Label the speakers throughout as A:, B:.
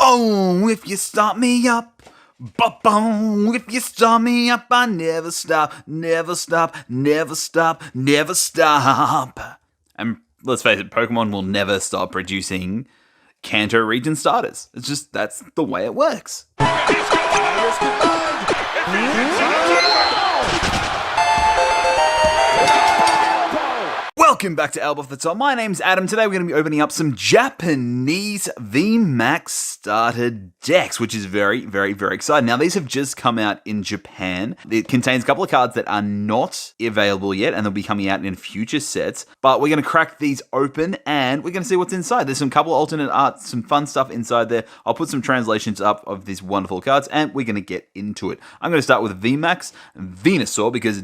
A: Boom, if you start me up. Boom, if you start me up, I never stop, never stop, never stop, never stop. And let's face it, Pokemon will never stop producing Kanto region starters. It's just, that's the way it works. Welcome back to Elbow Off the Top. My name's Adam. Today we're going to be opening up some Japanese VMAX starter decks, which is very, very, very exciting. Now, these have just come out in Japan. It contains a couple of cards that are not available yet, and they'll be coming out in future sets. But we're going to crack these open, and we're going to see what's inside. There's some couple of alternate art, some fun stuff inside there. I'll put some translations up of these wonderful cards, and we're going to get into it. I'm going to start with VMAX Venusaur, because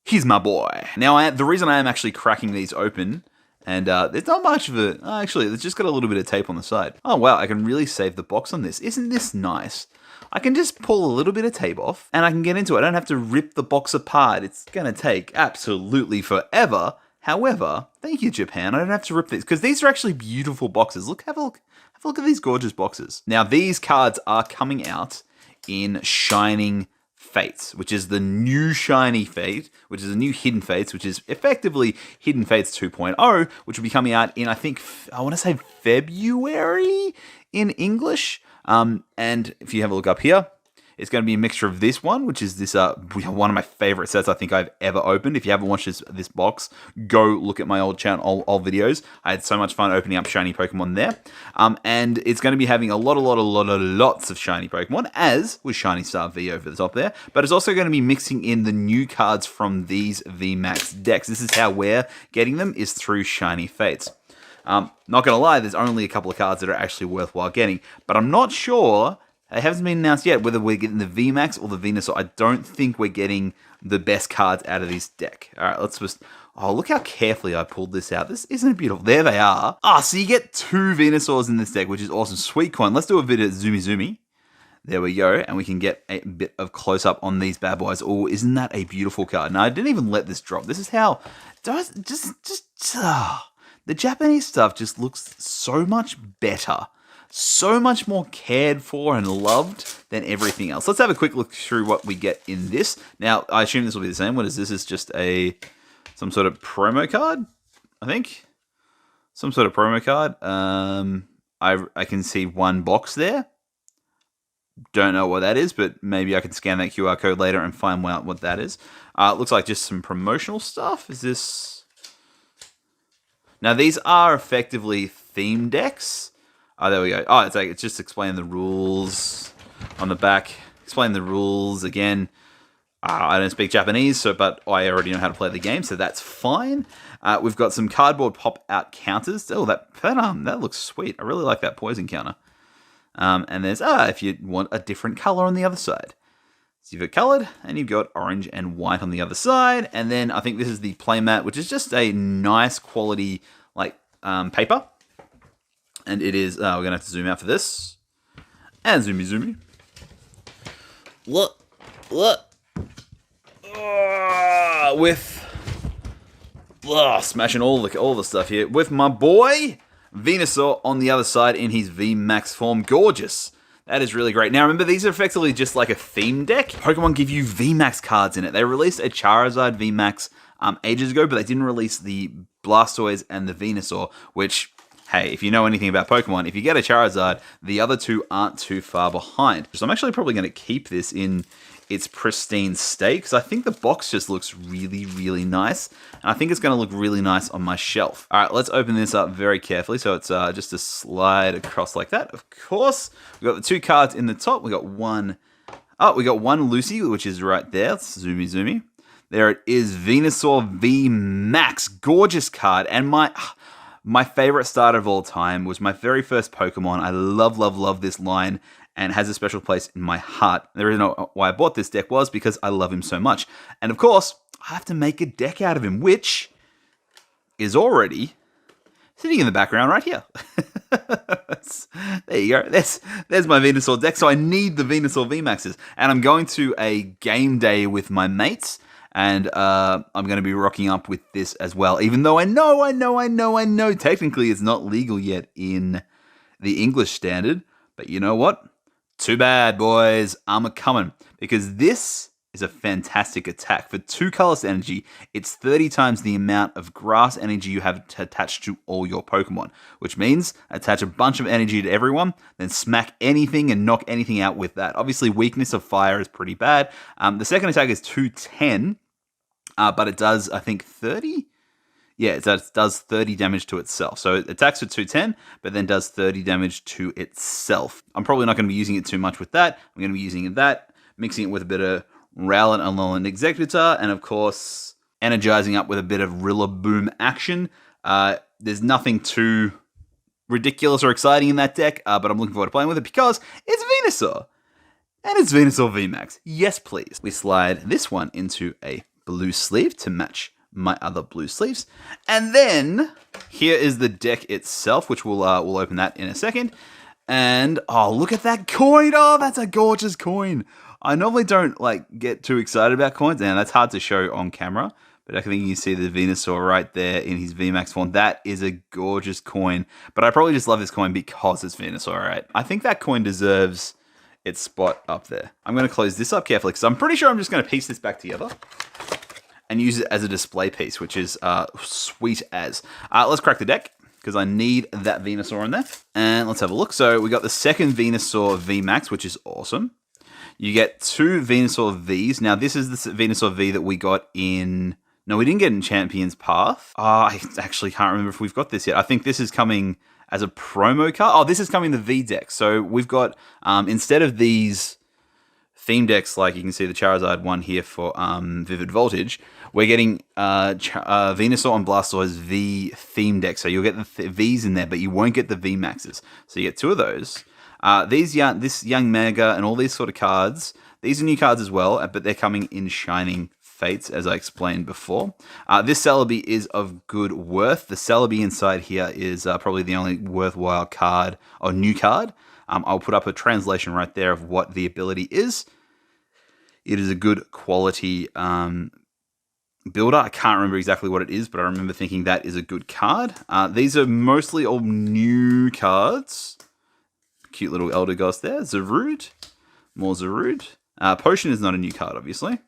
A: he's my boy. Now, the reason I am actually cracking these open, and there's not much of it. Actually, it's just got a little bit of tape on the side. Oh, wow, I can really save the box on this. Isn't this nice? I can just pull a little bit of tape off, and I can get into it. I don't have to rip the box apart. It's going to take absolutely forever. However, thank you, Japan. I don't have to rip these, because these are actually beautiful boxes. Look, have a look at these gorgeous boxes. Now, these cards are coming out in Shining Fates, which is the new Shiny Fate, which is a new Hidden Fates, which is effectively Hidden Fates 2.0, which will be coming out in, I think, I want to say February in English. And if you have a look up here, it's going to be a mixture of this one, which is this one of my favorite sets I think I've ever opened. If you haven't watched this box, go look at my old channel, old videos. I had so much fun opening up shiny Pokemon there. And it's going to be having lots of shiny Pokemon, as with Shiny Star V over the top there. But it's also going to be mixing in the new cards from these VMAX decks. This is how we're getting them, is through Shiny Fates. Not going to lie, there's only a couple of cards that are actually worthwhile getting. But I'm not sure. It hasn't been announced yet whether we're getting the VMAX or the Venusaur. I don't think we're getting the best cards out of this deck. All right, let's just... Oh, look how carefully I pulled this out. This isn't it beautiful? There they are. So you get 2 Venusaurs in this deck, which is awesome. Sweet coin. Let's do a bit of zoomy. There we go. And we can get a bit of close-up on these bad boys. Oh, isn't that a beautiful card? Now, I didn't even let this drop. This is how... The Japanese stuff just looks so much better. So much more cared for and loved than everything else. Let's have a quick look through what we get in this. Now, I assume this will be the same. What is this? It's just some sort of promo card, I think. Some sort of promo card. I can see one box there. Don't know what that is, but maybe I can scan that QR code later and find out what that is. It looks like just some promotional stuff. Is this... Now, these are effectively theme decks. Oh, there we go. Oh, it's just explaining the rules on the back. Explain the rules again. I don't speak Japanese, but I already know how to play the game, so that's fine. We've got some cardboard pop-out counters. Oh, that looks sweet. I really like that poison counter. And there's, if you want a different color on the other side. So you've got colored, and you've got orange and white on the other side. And then I think this is the playmat, which is just a nice quality, paper. And it is, we're going to have to zoom out for this. And zoomy. Look. Smashing all the stuff here. With my boy, Venusaur on the other side in his VMAX form. Gorgeous. That is really great. Now, remember, these are effectively just like a theme deck. Pokemon give you VMAX cards in it. They released a Charizard VMAX ages ago, but they didn't release the Blastoise and the Venusaur, which... Hey, if you know anything about Pokemon, if you get a Charizard, the other two aren't too far behind. So I'm actually probably going to keep this in its pristine state, because I think the box just looks really, really nice. And I think it's going to look really nice on my shelf. All right, let's open this up very carefully. So it's just a slide across like that. Of course, we've got the 2 cards in the top. We got one Lucy, which is right there. Let's zoomy. There it is, Venusaur VMAX. Gorgeous card. And my favorite starter of all time was my very first Pokemon. I love this line, and has a special place in my heart. The reason why I bought this deck was because I love him so much. And of course, I have to make a deck out of him, which is already sitting in the background right here. There you go. There's my Venusaur deck. So I need the Venusaur VMAXs. And I'm going to a game day with my mates. And I'm going to be rocking up with this as well. Even though I know, technically it's not legal yet in the English standard. But you know what? Too bad, boys. I'm a-coming. Because this is a fantastic attack. For 2 colorless energy, it's 30 times the amount of grass energy you have attached to all your Pokemon. Which means attach a bunch of energy to everyone, then smack anything and knock anything out with that. Obviously, weakness of fire is pretty bad. The second attack is 210, but it does, I think, 30? Yeah, it does 30 damage to itself. So it attacks for 210, but then does 30 damage to itself. I'm probably not going to be using it too much with that. I'm going to be using that, mixing it with a bit of Rowlet and Alolan Executor, and of course, energizing up with a bit of Rillaboom action. There's nothing too ridiculous or exciting in that deck, but I'm looking forward to playing with it because it's Venusaur. And it's Venusaur VMAX. Yes, please. We slide this one into a blue sleeve to match my other blue sleeves. And then here is the deck itself, which we'll open that in a second. And oh, look at that coin. Oh, that's a gorgeous coin. I normally don't get too excited about coins, and that's hard to show on camera. But I think you can see the Venusaur right there in his VMAX form. That is a gorgeous coin. But I probably just love this coin because it's Venusaur, right? I think that coin deserves its spot up there. I'm going to close this up carefully because I'm pretty sure I'm just going to piece this back together and use it as a display piece, which is sweet as. Let's crack the deck because I need that Venusaur in there. And let's have a look. So we got the second Venusaur VMAX, which is awesome. You get 2 Venusaur Vs. Now, this is the Venusaur V that we got in... No, we didn't get in Champion's Path. I actually can't remember if we've got this yet. I think this is coming as a promo card. Oh, this is coming in the V deck. So we've got, instead of these theme decks, like you can see the Charizard one here for Vivid Voltage, we're getting Venusaur and Blastoise V theme deck. So you'll get the Vs in there, but you won't get the VMAXs. So you get 2 of those. This Young Mega and all these sort of cards, these are new cards as well, but they're coming in Shining Fates, as I explained before. This Celebi is of good worth. The Celebi inside here is probably the only worthwhile card, or new card. I'll put up a translation right there of what the ability is. It is a good quality builder. I can't remember exactly what it is, but I remember thinking that is a good card. These are mostly all new cards. Cute little Eldegoss there. Zarude. More Zarude. Potion is not a new card, obviously.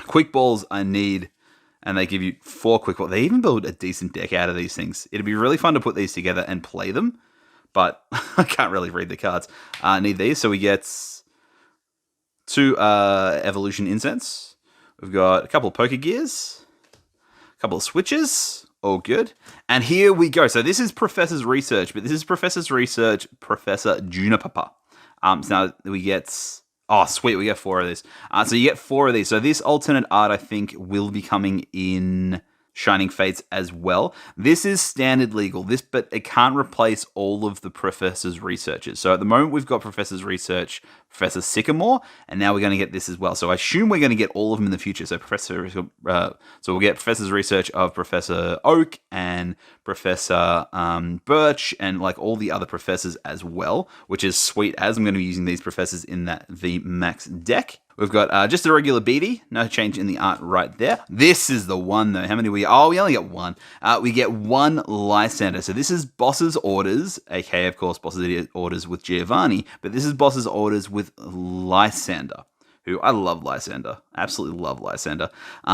A: Quick Balls I need, and they give you 4 Quick Balls. They even build a decent deck out of these things. It'd be really fun to put these together and play them, but I can't really read the cards. Need these, so we get 2 Evolution Incense. We've got a couple of Poké Gears, a couple of Switches. All good. And here we go. So this is Professor's Research, but this is Professor's Research, Professor Juniper. So now we get... Oh, sweet. We get 4 of these. So you get 4 of these. So this alternate art, I think, will be coming in Shining Fates as well. This is standard legal, but it can't replace all of the Professor's Researches. So at the moment, we've got Professor's Research, Professor Sycamore, and now we're going to get this as well. So I assume we're going to get all of them in the future. So so we'll get Professor's Research of Professor Oak and Professor Birch and all the other professors as well, which is sweet as I'm going to be using these professors in that VMAX deck. We've got just a regular BD, no change in the art right there. This is the one though. How many we? Oh, we only get 1. We get 1 Lysander. So this is Boss's Orders, aka of course Boss's Orders with Giovanni, but this is Boss's Orders with Lysander, who I love Lysander. Absolutely love Lysander.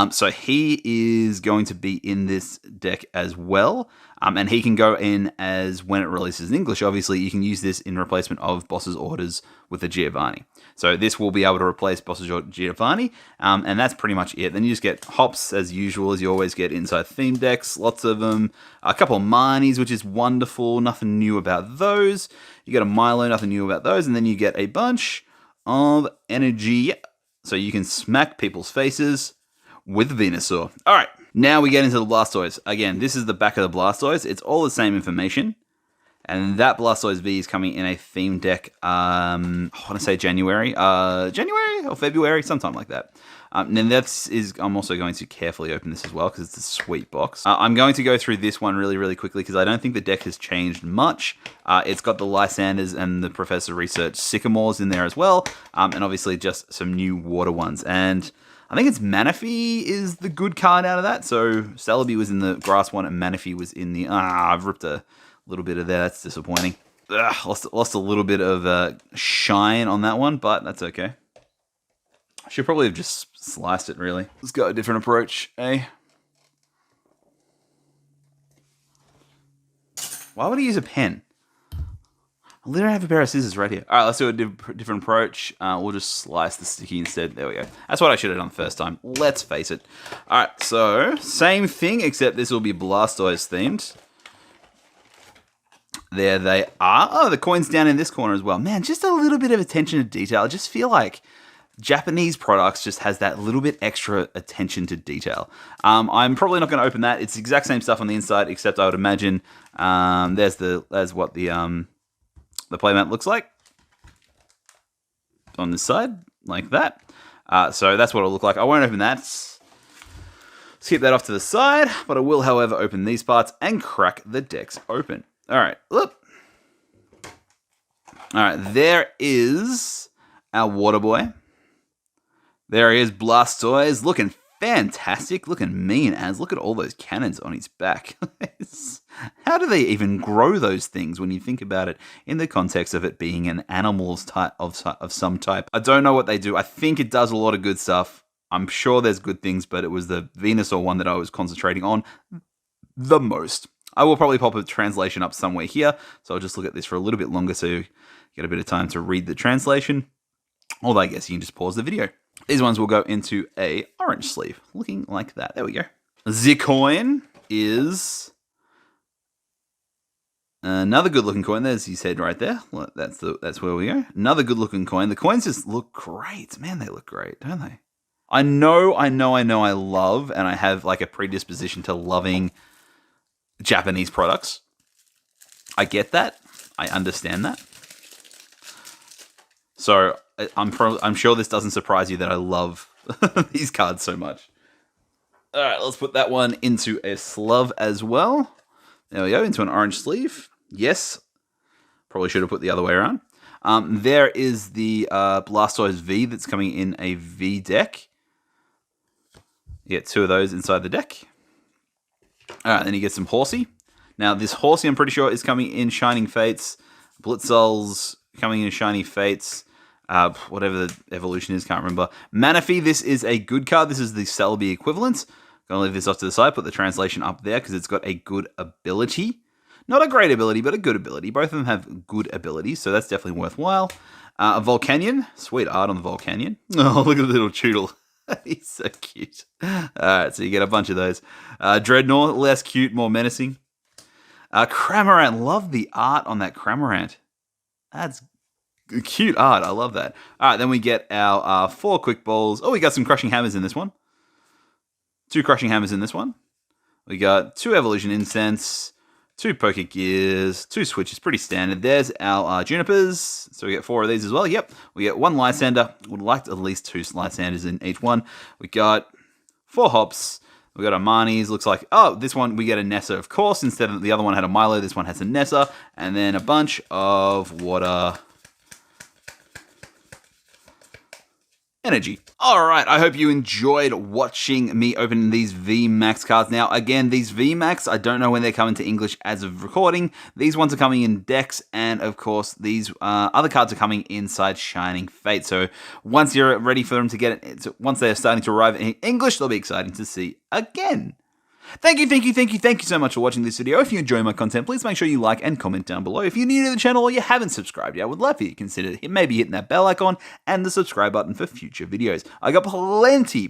A: So he is going to be in this deck as well. And he can go in as when it releases in English. Obviously, you can use this in replacement of Boss's Orders with the Giovanni. So this will be able to replace Boss's Giovanni. And that's pretty much it. Then you just get Hops as usual, as you always get inside theme decks. Lots of them. A couple of Marnies, which is wonderful. Nothing new about those. You get a Milo, nothing new about those. And then you get a bunch of energy. So you can smack people's faces with Venusaur. All right. Now we get into the Blastoise. Again, this is the back of the Blastoise. It's all the same information. And that Blastoise V is coming in a theme deck, I want to say January or February, sometime like that. And then I'm also going to carefully open this as well because it's a sweet box. I'm going to go through this one really, really quickly because I don't think the deck has changed much. It's got the Lysanders and the Professor Research Sycamores in there as well. And obviously just some new water ones. And I think it's Manaphy is the good card out of that. So Celebi was in the grass one and Manaphy was in the... I've ripped a little bit of that. That's disappointing. Lost a little bit of shine on that one, but that's okay. I should probably have just sliced it, really. Let's go a different approach, eh? Why would he use a pen? I literally have a pair of scissors right here. All right, let's do a different approach. We'll just slice the sticky instead. There we go. That's what I should have done the first time. Let's face it. All right, so same thing, except this will be Blastoise themed. There they are. Oh, the coin's down in this corner as well. Man, just a little bit of attention to detail. I just feel like Japanese products just has that little bit extra attention to detail. I'm probably not going to open that. It's the exact same stuff on the inside, except I would imagine there's what the playmat looks like on this side, like that. So that's what it'll look like. I won't open that. Let's keep that off to the side, but I will, however, open these parts and crack the decks open. All right, look. All right, there is our water boy. There he is, Blastoise, looking fantastic, looking mean as. Look at all those cannons on his back. How do they even grow those things when you think about it in the context of it being an animal's type of some type? I don't know what they do. I think it does a lot of good stuff. I'm sure there's good things, but it was the Venusaur one that I was concentrating on the most. I will probably pop a translation up somewhere here, so I'll just look at this for a little bit longer so you get a bit of time to read the translation. Although I guess you can just pause the video. These ones will go into a orange sleeve, looking like that. There we go. The coin is another good-looking coin. There's his head right there. That's where we go. Another good-looking coin. The coins just look great. Man, they look great, don't they? I know I love, and I have like a predisposition to loving Japanese products. I get that. I understand that. So I'm sure this doesn't surprise you that I love these cards so much. All right, let's put that one into a slove as well. There we go, into an orange sleeve. Yes, probably should have put the other way around. There is the Blastoise V that's coming in a V deck. You get two of those inside the deck. All right, then you get some Horsey. Now, this Horsey, I'm pretty sure, is coming in Shining Fates. Blitzul's coming in Shiny Fates. Whatever the evolution is, can't remember. Manaphy, this is a good card. This is the Celebi equivalent. Gonna leave this off to the side, put the translation up there because it's got a good ability. Not a great ability, but a good ability. Both of them have good abilities, so that's definitely worthwhile. A Volcanion. Sweet art on the Volcanion. Oh, look at the little Choodle. He's so cute. Alright, so you get a bunch of those. Dreadnought, less cute, more menacing. Cramorant, love the art on that Cramorant. That's cute art, I love that. Alright, then we get our 4 quick balls. Oh, we got some Crushing Hammers in this one. 2 Crushing Hammers in this one. We got 2 Evolution Incense, 2 Poker Gears, 2 Switches, pretty standard. There's our Junipers, so we get 4 of these as well. Yep, we get 1 Lysander. Would like at least 2 Lysanders in each one. We got 4 Hops. We got a Marnies. Looks like, oh, this one we get a Nessa, of course. Instead of the other one had a Milo, this one has a Nessa. And then a bunch of Water Energy. Alright, I hope you enjoyed watching me open these VMAX cards. Now, again, these VMAX, I don't know when they're coming to English as of recording. These ones are coming in decks, and of course, these other cards are coming inside Shining Fate. So once you're ready for them to get it, once they're starting to arrive in English, they'll be exciting to see again. Thank you so much for watching this video. If you enjoy my content, please make sure you like and comment down below. If you're new to the channel or you haven't subscribed yet, I would love for you to consider maybe hitting that bell icon and the subscribe button for future videos. I got plenty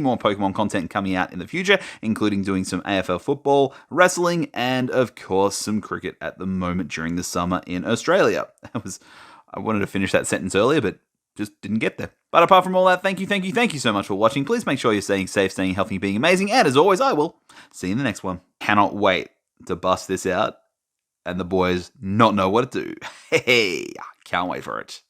A: more Pokemon content coming out in the future, including doing some AFL football, wrestling, and of course some cricket at the moment during the summer in Australia. I wanted to finish that sentence earlier, but just didn't get there. But apart from all that, thank you so much for watching. Please make sure you're staying safe, staying healthy, being amazing. And as always, I will see you in the next one. Cannot wait to bust this out and the boys not know what to do. Hey, can't wait for it.